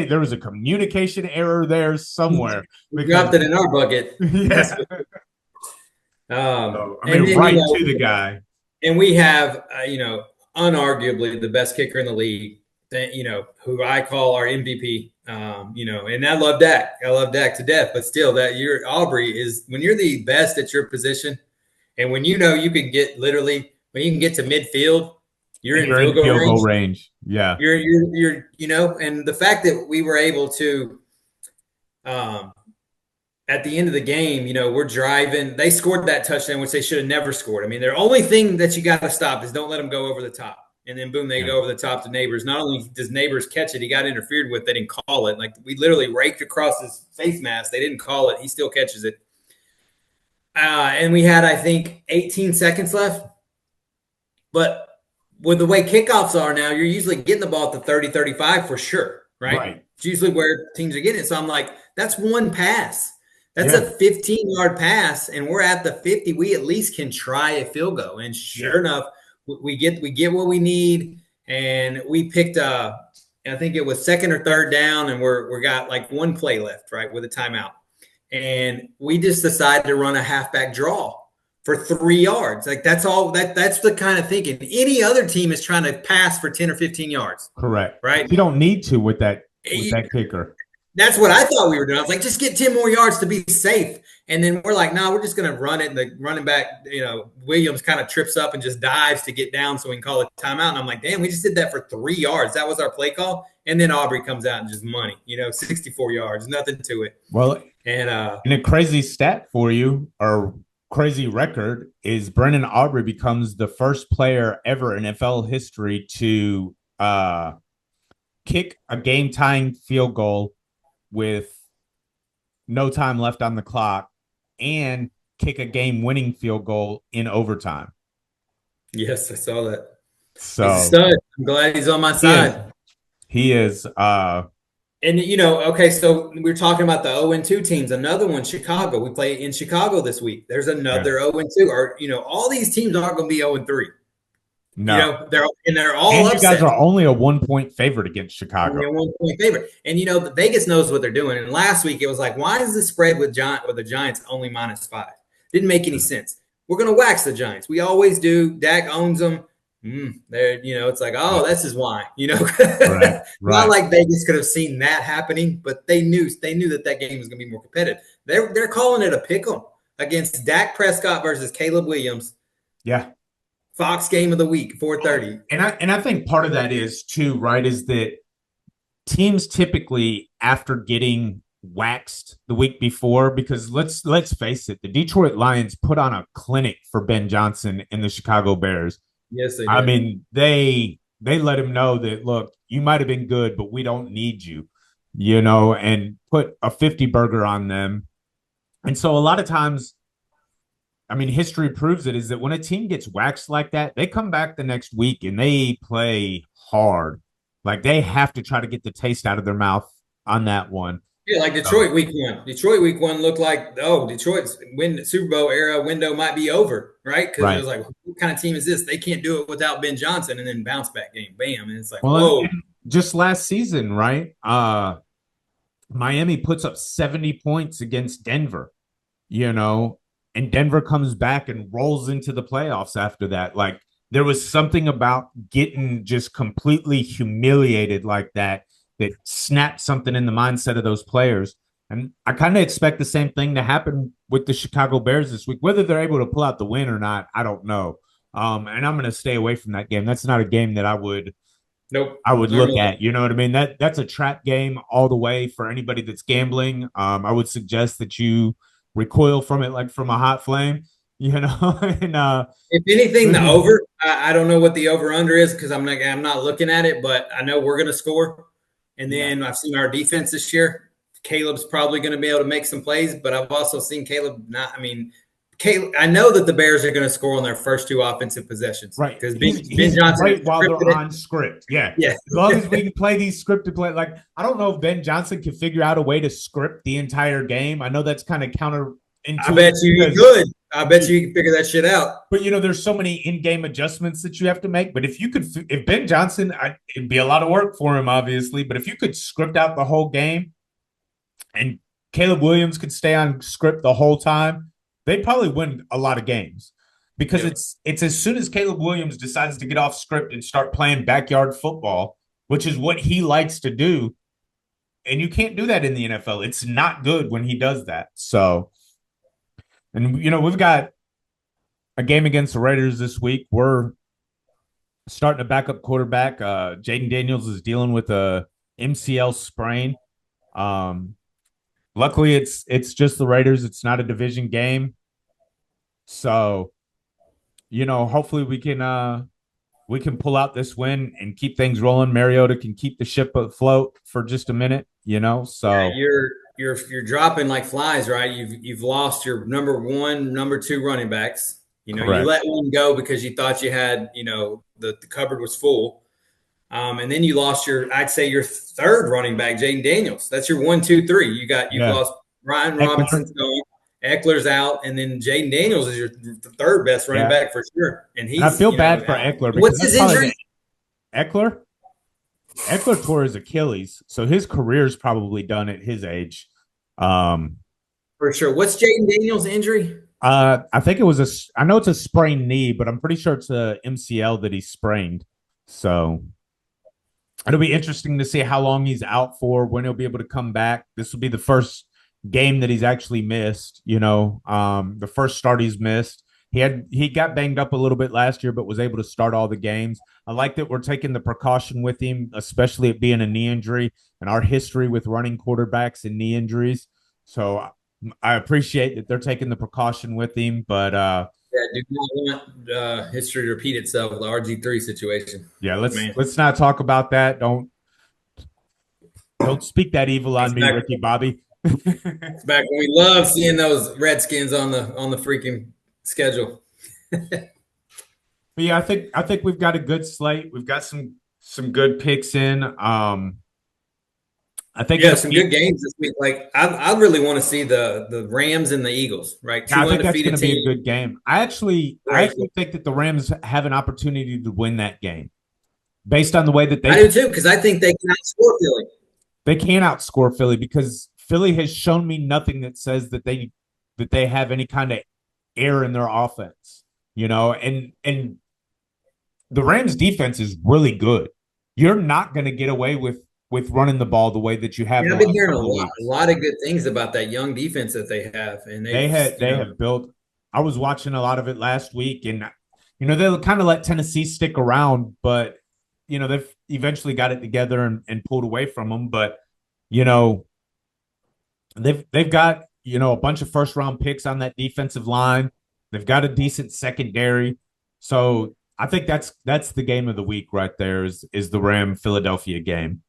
there was a communication error there somewhere because dropped it in our bucket. yeah. So, I mean, And then right to the guy. and we have unarguably the best kicker in the league. That who I call our MVP. And I love Dak. I love Dak to death. But still, that you're Aubrey is when you're the best at your position, and when you can get literally when you can get to midfield, you're in field goal range. Yeah, you're and the fact that we were able to, at the end of the game, we're driving. They scored that touchdown, which they should have never scored. I mean, their only thing that you got to stop is don't let them go over the top. And then boom, they go over the top to Neighbors. Not only does Neighbors catch it, he got interfered with. They didn't call it. Like we literally raked across his face mask. They didn't call it. He still catches it. And we had, I think, 18 seconds left. But with the way kickoffs are now, you're usually getting the ball at the 30, 35 for sure, right? It's usually where teams are getting it. So I'm like, that's one pass. That's a 15-yard pass, and we're at the 50. We at least can try a field goal. And sure enough, we get what we need, and we picked I think it was second or third down, and we're got like one play left, right, with a timeout. And we just decided to run a halfback draw for 3 yards. Like that's all that's the kind of thinking. Any other team is trying to pass for 10 or 15 yards. Correct. Right? You don't need to with that kicker. That's what I thought we were doing. I was like, just get 10 more yards to be safe. And then we're like, no, we're just going to run it. And the running back, Williams kind of trips up and just dives to get down so we can call it timeout. And I'm like, damn, we just did that for 3 yards. That was our play call. And then Aubrey comes out and just money, 64 yards, nothing to it. Well, and a crazy stat for you, or crazy record, is Brennan Aubrey becomes the first player ever in NFL history to kick a game-tying field goal with no time left on the clock and kick a game-winning field goal in overtime. Yes, I saw that. So he's a stud. I'm glad he's on my side. He is. And, okay, so we were talking about the 0-2 teams. Another one, Chicago. We play in Chicago this week. There's another 0-2. Or, all these teams aren't going to be 0-3. No, they're all and upset. You guys are only a 1-point favorite against Chicago. Only a 1-point favorite, and the Vegas knows what they're doing. And last week it was like, why is the spread with the Giants only -5? Didn't make any sense. We're gonna wax the Giants. We always do. Dak owns them. They're it's like, oh, this is why. Right. Not like Vegas could have seen that happening, but they knew that game was gonna be more competitive. They're calling it a pick'em against Dak Prescott versus Caleb Williams. Yeah. Fox game of the week, 4:30. And I think part of that is too, right, is that teams typically, after getting waxed the week before, because let's face it, the Detroit Lions put on a clinic for Ben Johnson and the Chicago Bears. Yes, they did. I mean, they let him know that, look, you might have been good, but we don't need you, and put a 50 burger on them. And so a lot of times, I mean, history proves it, is that when a team gets waxed like that, they come back the next week and they play hard. Like they have to try to get the taste out of their mouth on that one. Yeah, like Detroit week one. Detroit week one looked like, Detroit's Super Bowl era window might be over, right? Because it was like, what kind of team is this? They can't do it without Ben Johnson, and then bounce back game, bam. And it's like, whoa. Just last season, right? Miami puts up 70 points against Denver, and Denver comes back and rolls into the playoffs after that. Like there was something about getting just completely humiliated like that snapped something in the mindset of those players. And I kind of expect the same thing to happen with the Chicago Bears this week. Whether they're able to pull out the win or not, I don't know. And I'm going to stay away from that game. That's not a game that I would look at. You know what I mean? That's a trap game all the way for anybody that's gambling. I would suggest that you recoil from it like from a hot flame, and if anything, the over, I don't know what the over under is because I'm not looking at it, but I know we're going to score. And then I've seen our defense this year Caleb's probably going to be able to make some plays, but I've also seen Caleb not. I mean, Caleb, I know that the Bears are going to score on their first 2 offensive possessions Right. because He's Ben Johnson great while they're on script. Yeah. Yeah. As long as we can play these scripted play. Like, I don't know if Ben Johnson can figure out a way to script the entire game. I know that's kind of counterintuitive. I bet you could. I bet you can figure that shit out. But, there's so many in-game adjustments that you have to make. But if Ben Johnson, it'd be a lot of work for him, obviously. But if you could script out the whole game and Caleb Williams could stay on script the whole time, they'd probably win a lot of games because it's as soon as Caleb Williams decides to get off script and start playing backyard football, which is what he likes to do. And you can't do that in the NFL. It's not good when he does that. So, and, we've got a game against the Raiders this week. We're starting a backup quarterback. Jaden Daniels is dealing with a MCL sprain. Luckily, it's just the Raiders. It's not a division game. So, hopefully we can pull out this win and keep things rolling. Mariota can keep the ship afloat for just a minute, So yeah, you're dropping like flies, right? You've lost your number 1, number 2 running backs. You let one go because you thought you had, the cupboard was full. And then you lost your 3rd running back, Jaden Daniels. That's your 1, 2, 3. You've lost Ryan Robinson's going, Eckler's out, and then Jaden Daniels is your 3rd best running back for sure. And I feel bad for Eckler. What's his injury? Eckler tore his Achilles, so his career's probably done at his age. For sure. What's Jaden Daniels' injury? I think it was I know it's a sprained knee, but I'm pretty sure it's a MCL that he sprained. So it'll be interesting to see how long he's out for, when he'll be able to come back. This will be the first game that he's actually missed, the first start he's missed. He got banged up a little bit last year, but was able to start all the games. I like that we're taking the precaution with him, especially it being a knee injury and our history with running quarterbacks and knee injuries. So I appreciate that they're taking the precaution with him, but do not want history to repeat itself, the RG3 situation. Yeah, let's not talk about that. Don't speak that evil on me, Ricky Bobby. It's back when we love seeing those Redskins on the freaking schedule. But yeah, I think we've got a good slate. We've got some good picks in. I think some good games this week. Like I really want to see the Rams and the Eagles, right? I think that's going to be a good game. I actually think that the Rams have an opportunity to win that game based on the way that I do too, because I think they can outscore Philly. They can outscore Philly because Philly has shown me nothing that says that they have any kind of air in their offense, and the Rams defense is really good. You're not going to get away with running the ball the way that you have. Yeah, I've been hearing a lot of good things about that young defense that they have, and they have built. I was watching a lot of it last week, and they'll kind of let Tennessee stick around, but they've eventually got it together and pulled away from them. But they've got a bunch of first round picks on that defensive line. They've got a decent secondary, so I think that's the game of the week right there. Is the Ram Philadelphia game.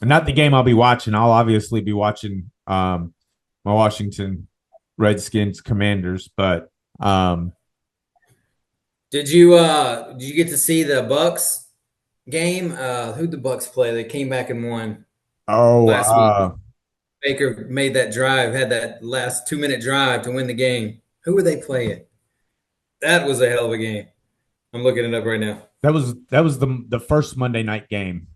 And not the game I'll be watching. I'll obviously be watching my Washington Redskins Commanders. But did you get to see the Bucks game? Who'd the Bucks play? They came back and won. Last week. Baker made that drive, had that last 2-minute drive to win the game. Who were they playing? That was a hell of a game. I'm looking it up right now. That was the first Monday night game.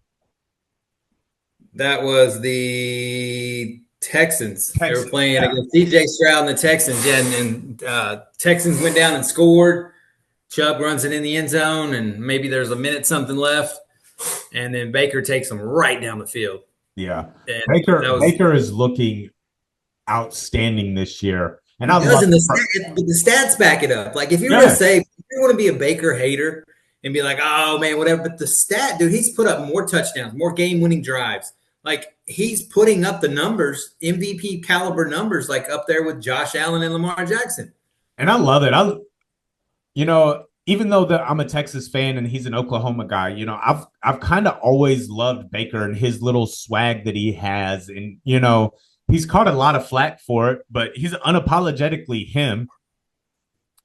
That was the Texans. They were playing against DJ Stroud and the Texans. Yeah, and Texans went down and scored. Chubb runs it in the end zone, and maybe there's a minute something left. And then Baker takes them right down the field. Yeah. Baker is looking outstanding this year. And the stats back it up. Like if you were to say, if you want to be a Baker hater and be like, oh man, whatever, but the stat, dude, he's put up more touchdowns, more game-winning drives. Like he's putting up the numbers, MVP caliber numbers, like up there with Josh Allen and Lamar Jackson. And I love it. Even though I'm a Texas fan and he's an Oklahoma guy, I've kind of always loved Baker and his little swag that he has. And, he's caught a lot of flack for it, but he's unapologetically him,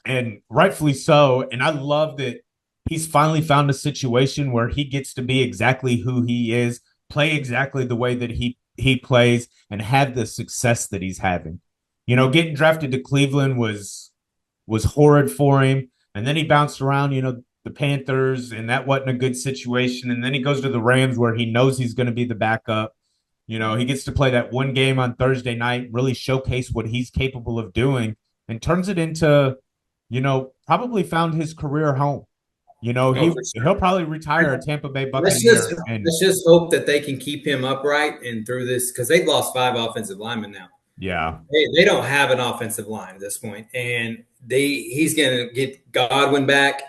and rightfully so. And I love that he's finally found a situation where he gets to be exactly who he is, play exactly the way that he plays, and have the success that he's having. You know, getting drafted to Cleveland was horrid for him, and then he bounced around. You know, the Panthers, and that wasn't a good situation. And then he goes to the Rams, where he knows he's going to be the backup. You know, he gets to play that one game on Thursday night, really showcase what he's capable of doing, and turns it into, you know, probably found his career home. You know, Oh, for he'll sure. probably retire a Tampa Bay Let's just Buccaneer. And let's just hope that they can keep him upright and through this because they've lost 5 offensive linemen now. yeah, They don't have an offensive line at this point, and he's going to get Godwin back.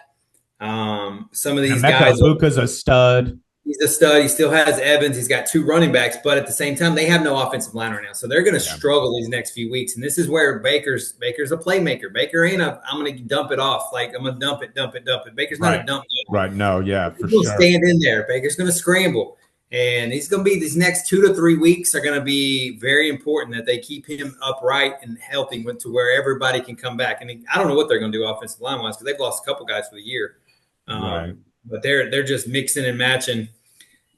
Some of these Emeka guys, Buka's a stud. he's a stud. He still has Evans. He's got 2 running backs, but at the same time, they have no offensive line right now, so they're going to Yeah, struggle these next few weeks. And this is where Baker's a playmaker. Baker ain't a I'm going to dump it off like I'm going to dump it. Baker's not a right, dump. right. No, yeah, for He'll sure. stand in there. Baker's going to scramble. And he's going to be these next 2 to 3 weeks are going to be very important that they keep him upright and healthy to where everybody can come back. And I don't know what they're going to do offensive line wise because they've lost a couple guys for the year. Right. But they're just mixing and matching.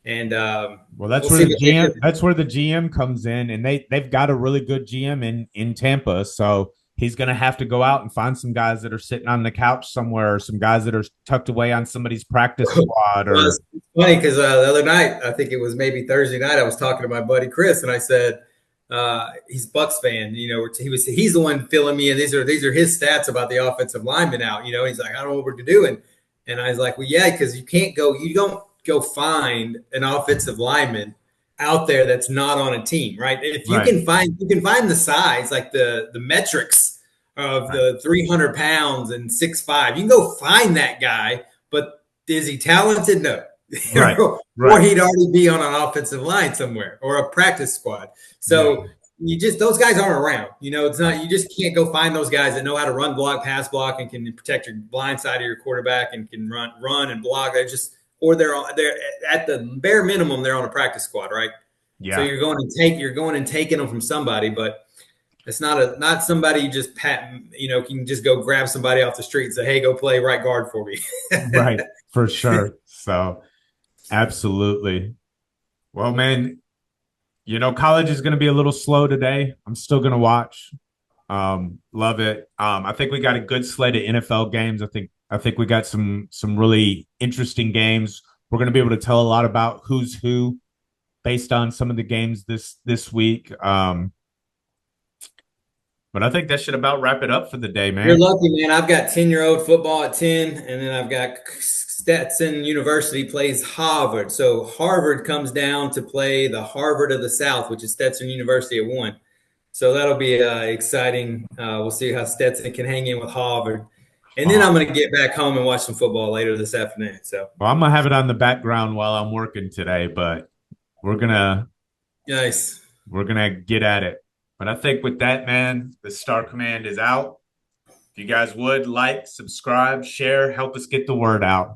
And Well, that's we'll where see the what they GM do. that's where the GM comes in, and they've got a really good GM in Tampa. So he's going to have to go out and find some guys that are sitting on the couch somewhere, or some guys that are tucked away on somebody's practice squad, Well, or it's funny because the other night, I think it was maybe Thursday night, I was talking to my buddy Chris, and I said he's Bucks fan. You know, he's the one filling me in. These are his stats about the offensive lineman out. You know, he's like, I don't know what we're doing, and I was like, well, yeah, because you don't go find an offensive lineman out there that's not on a team, right? If right, you can find the size, like the metrics of right, the 300 pounds and 6'5", you can go find that guy, but is he talented? No. right, Or right. he'd already be on an offensive line somewhere or a practice squad. Yeah, So those guys aren't around. You know, it's right. not you just can't go find those guys that know how to run, block, pass block, and can protect your blind side of your quarterback and can run and block. They're at the bare minimum they're on a practice squad, right? So Yeah, you're going and taking them from somebody, but it's not somebody you just can just go grab somebody off the street and say, hey, go play right guard for me. right, for sure. So absolutely. Well, man, you know, college is going to be a little slow today. I'm still going to watch. Love it. I think we got a good slate of NFL games. I think we got some really interesting games. We're going to be able to tell a lot about who's who based on some of the games this week. But I think that should about wrap it up for the day, You're man. lucky, man. I've got 10-year-old football at 10, and then I've got Stetson University plays Harvard. So Harvard comes down to play the Harvard of the South, which is Stetson University at 1. So that'll be exciting. We'll see how Stetson can hang in with Harvard. And then I'm going to get back home and watch some football later this afternoon. So Well, I'm gonna have it on the background while I'm working today, but we're gonna nice. we're gonna get at it. But I think with that, man, the Star Command is out. If you guys would like, subscribe, share, help us get the word out.